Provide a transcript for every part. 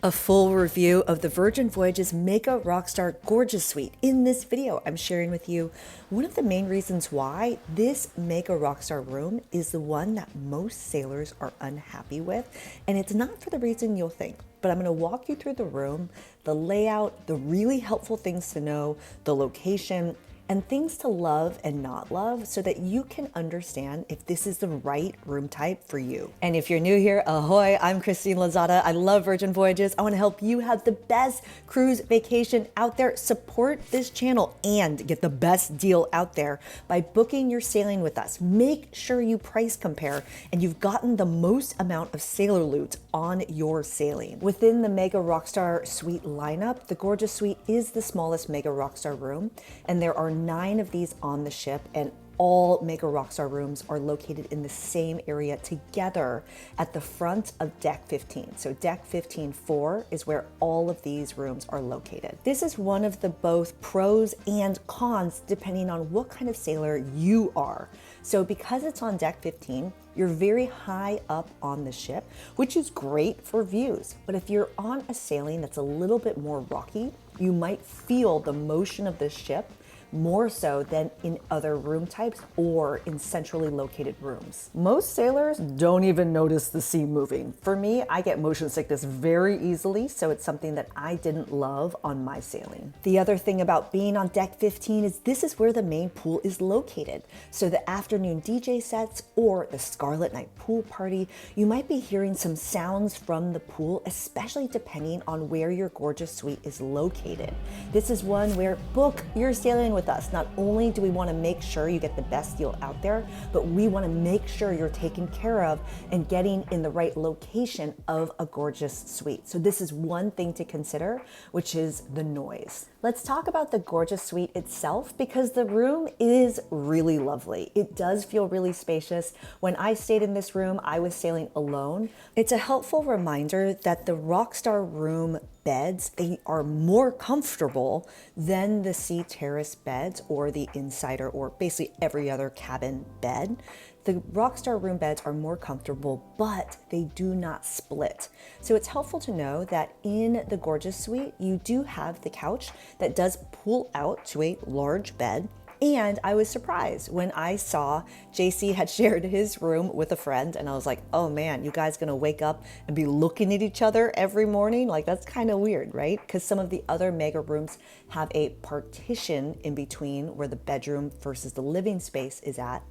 A full review of the Virgin Voyages Mega Rockstar Gorgeous Suite. In this video, I'm sharing with you one of the main reasons why this Mega Rockstar room is the one that most sailors are unhappy with. And it's not for the reason you'll think, but I'm going to walk you through the room, the layout, the really helpful things to know, the location, and things to love and not love so that you can understand if this is the right room type for you. And if you're new here, ahoy, I'm Christine Lozada. I love Virgin Voyages. I want to help you have the best cruise vacation out there. Support this channel and get the best deal out there by booking your sailing with us. Make sure you price compare and you've gotten the most amount of sailor loot on your sailing. Within the Mega Rockstar Suite lineup, the Gorgeous Suite is the smallest Mega Rockstar room, and there are 9 of these on the ship, and all Mega Rockstar rooms are located in the same area together at the front of Deck 15. So Deck 15-4 is where all of these rooms are located. This is one of the both pros and cons depending on what kind of sailor you are. So because it's on Deck 15, you're very high up on the ship, which is great for views. But if you're on a sailing that's a little bit more rocky, you might feel the motion of the ship more so than in other room types or in centrally located rooms. Most sailors don't even notice the sea moving. For me, I get motion sickness very easily, so it's something that I didn't love on my sailing. The other thing about being on Deck 15 is this is where the main pool is located. So the afternoon DJ sets or the Scarlet Night pool party, you might be hearing some sounds from the pool, especially depending on where your Gorgeous Suite is located. This is one where book your sailing with us. Not only do we want to make sure you get the best deal out there, but we want to make sure you're taken care of and getting in the right location of a gorgeous suite. So this is one thing to consider, which is the noise. Let's talk about the Gorgeous Suite itself because the room is really lovely. It does feel really spacious. When I stayed in this room, I was sailing alone. It's a helpful reminder that the Rockstar room beds, they are more comfortable than the sea terrace beds or the insider or basically every other cabin bed. The Rockstar room beds are more comfortable, but they do not split. So it's helpful to know that in the Gorgeous Suite, you do have the couch that does pull out to a large bed. And I was surprised when I saw JC had shared his room with a friend, and I was like, oh man, you guys gonna wake up and be looking at each other every morning? Like, that's kind of weird, right? Because some of the other mega rooms have a partition in between where the bedroom versus the living space is at.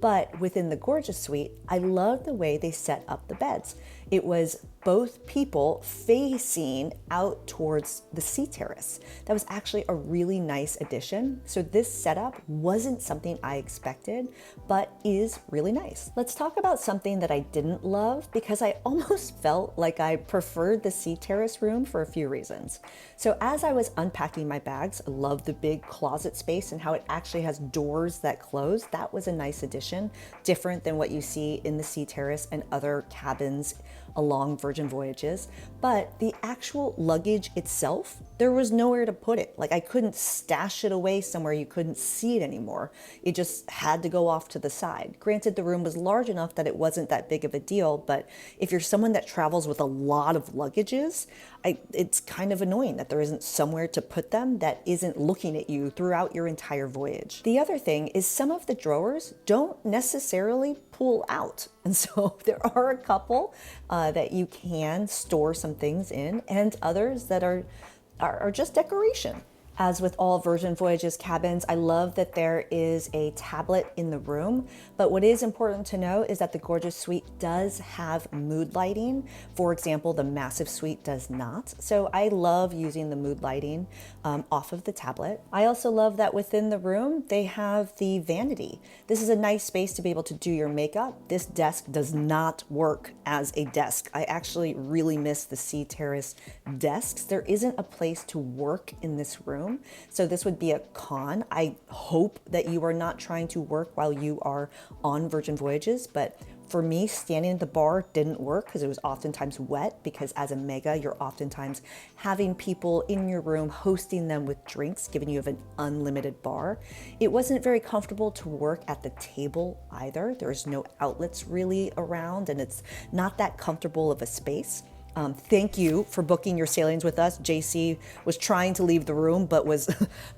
But within the Gorgeous Suite, I love the way they set up the beds. It was both people facing out towards the sea terrace. That was actually a really nice addition. So this setup wasn't something I expected, but is really nice. Let's talk about something that I didn't love because I almost felt like I preferred the sea terrace room for a few reasons. So as I was unpacking my bags, I love the big closet space and how it actually has doors that close. That was a nice addition, different than what you see in the sea terrace and other cabins along Virgin Voyages. But the actual luggage itself, there was nowhere to put it. Like, I couldn't stash it away somewhere you couldn't see it anymore. It just had to go off to the side. Granted, the room was large enough that it wasn't that big of a deal, but if you're someone that travels with a lot of luggages, it's kind of annoying that there isn't somewhere to put them that isn't looking at you throughout your entire voyage. The other thing is some of the drawers don't necessarily pull out. And so there are a couple that you can store some things in and others that are just decoration. As with all Virgin Voyages cabins, I love that there is a tablet in the room, but what is important to know is that the Gorgeous Suite does have mood lighting. For example, the Massive Suite does not. So I love using the mood lighting off of the tablet. I also love that within the room, they have the vanity. This is a nice space to be able to do your makeup. This desk does not work as a desk. I actually really miss the sea terrace desks. There isn't a place to work in this room. So this would be a con. I hope that you are not trying to work while you are on Virgin Voyages, but for me, standing at the bar didn't work because it was oftentimes wet, because as a mega, you're oftentimes having people in your room, hosting them with drinks, giving you an unlimited bar. It wasn't very comfortable to work at the table either. There's no outlets really around, and it's not that comfortable of a space. Thank you for booking your sailings with us. JC was trying to leave the room, but was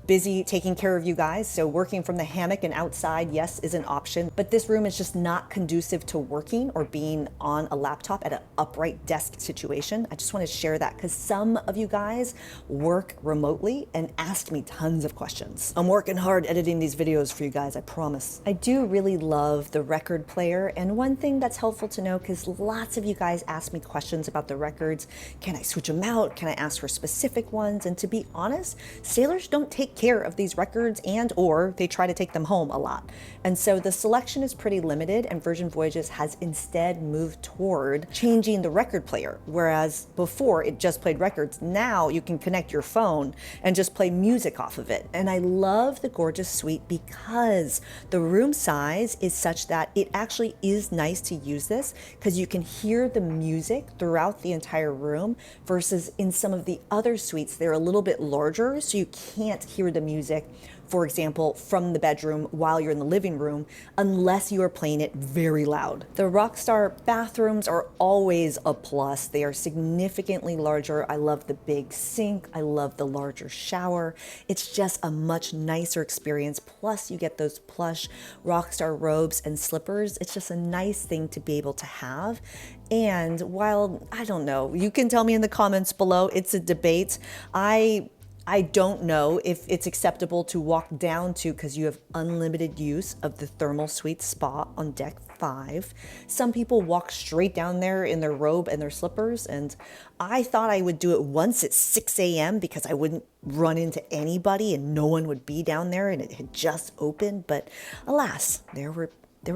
busy taking care of you guys. So working from the hammock and outside, yes, is an option. But this room is just not conducive to working or being on a laptop at an upright desk situation. I just want to share that because some of you guys work remotely and asked me tons of questions. I'm working hard editing these videos for you guys, I promise. I do really love the record player. And one thing that's helpful to know, because lots of you guys ask me questions about the records. Can I switch them out? Can I ask for specific ones? And to be honest, sailors don't take care of these records or they try to take them home a lot. And so the selection is pretty limited, and Virgin Voyages has instead moved toward changing the record player. Whereas before it just played records, now you can connect your phone and just play music off of it. And I love the gorgeous suite because the room size is such that it actually is nice to use this because you can hear the music throughout the entire room versus in some of the other suites, they're a little bit larger, so you can't hear the music, for example, from the bedroom while you're in the living room, unless you are playing it very loud. The Rockstar bathrooms are always a plus. They are significantly larger. I love the big sink. I love the larger shower. It's just a much nicer experience. Plus you get those plush Rockstar robes and slippers. It's just a nice thing to be able to have. And while, I don't know, you can tell me in the comments below, it's a debate. I don't know if it's acceptable to walk down to because you have unlimited use of the thermal suite spa on deck 5. Some people walk straight down there in their robe and their slippers, and I thought I would do it once at 6 a.m. because I wouldn't run into anybody and no one would be down there and it had just opened, but alas, there were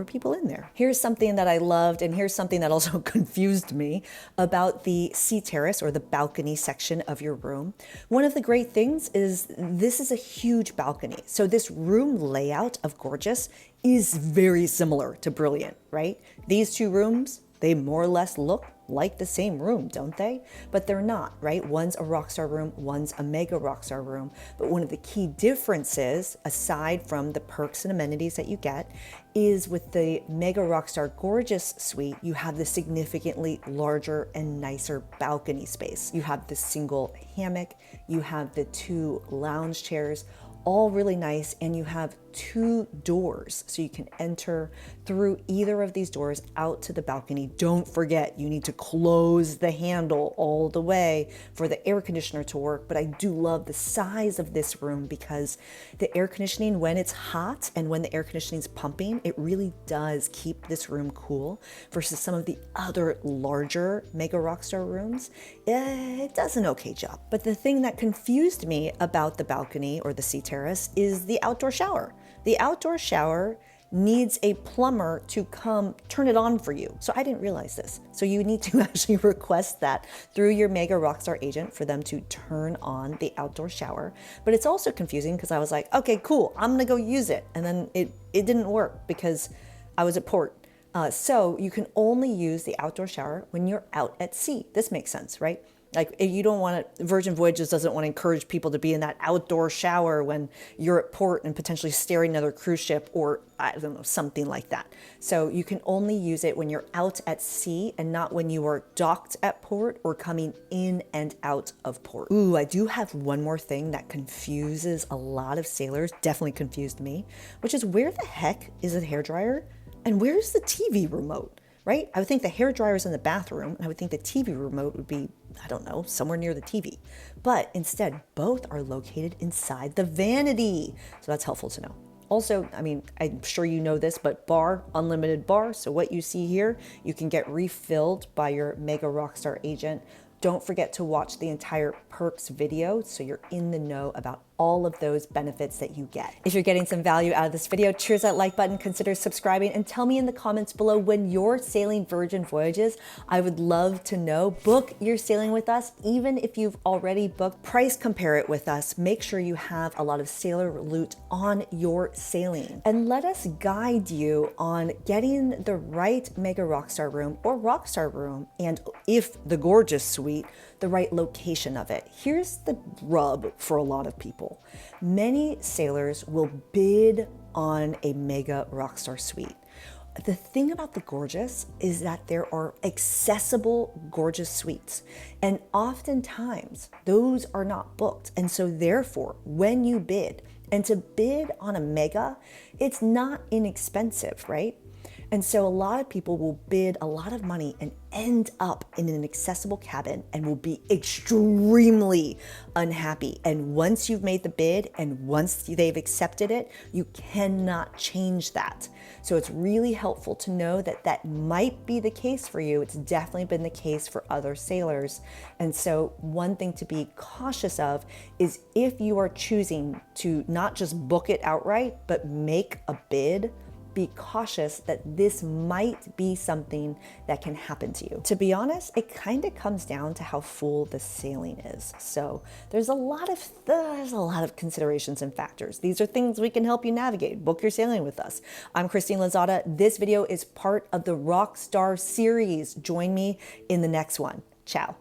people in there. Here's something that I loved, and here's something that also confused me about the sea terrace or the balcony section of your room. One of the great things is this is a huge balcony. So this room layout of gorgeous is very similar to Brilliant, right? These two rooms, they more or less look like the same room, don't they? But they're not, right? One's a Rockstar room, one's a Mega Rockstar room. But one of the key differences, aside from the perks and amenities that you get, is with the Mega Rockstar Gorgeous Suite, you have the significantly larger and nicer balcony space. You have the single hammock, you have the 2 lounge chairs, all really nice, and you have 2 doors, so you can enter through either of these doors out to the balcony. Don't forget, you need to close the handle all the way for the air conditioner to work, but I do love the size of this room because the air conditioning, when it's hot and when the air conditioning is pumping, it really does keep this room cool versus some of the other larger Mega Rockstar rooms. It does an okay job. But the thing that confused me about the balcony or the sea terrace is the outdoor shower. The outdoor shower needs a plumber to come turn it on for you. So I didn't realize this. So you need to actually request that through your Mega Rockstar agent for them to turn on the outdoor shower. But it's also confusing because I was like, okay, cool, I'm gonna go use it. And then it didn't work because I was at port. So you can only use the outdoor shower when you're out at sea. This makes sense, right? Like you don't want to, Virgin Voyages doesn't want to encourage people to be in that outdoor shower when you're at port and potentially staring at another cruise ship or I don't know, something like that. So you can only use it when you're out at sea and not when you are docked at port or coming in and out of port. Ooh, I do have one more thing that confuses a lot of sailors, definitely confused me, which is where the heck is a hairdryer and where's the TV remote? Right? I would think the hairdryer is in the bathroom, and I would think the TV remote would be, I don't know, somewhere near the TV. But instead, both are located inside the vanity. So that's helpful to know. Also, I mean, I'm sure you know this, but bar, unlimited bar. So what you see here, you can get refilled by your Mega Rockstar agent. Don't forget to watch the entire perks video so you're in the know about all of those benefits that you get. If you're getting some value out of this video, cheers that like button, consider subscribing, and tell me in the comments below when you're sailing Virgin Voyages. I would love to know. Book your sailing with us, even if you've already booked. Price compare it with us. Make sure you have a lot of sailor loot on your sailing. And let us guide you on getting the right Mega Rockstar room or Rockstar room, and if the Gorgeous Suite, the right location of it. Here's the rub for a lot of people. Many sailors will bid on a Mega Rockstar Suite. The thing about the Gorgeous is that there are accessible Gorgeous suites, and oftentimes those are not booked. And so therefore, when you bid, and to bid on a Mega, it's not inexpensive, right? And so a lot of people will bid a lot of money and end up in an accessible cabin and will be extremely unhappy. And once you've made the bid and once they've accepted it, you cannot change that. So it's really helpful to know that that might be the case for you. It's definitely been the case for other sailors. And so one thing to be cautious of is if you are choosing to not just book it outright, but make a bid, be cautious that this might be something that can happen to you. To be honest, it kind of comes down to how full the sailing is. So there's a lot of considerations and factors. These are things we can help you navigate. Book your sailing with us. I'm Christine Lozada. This video is part of the Rockstar series. Join me in the next one. Ciao.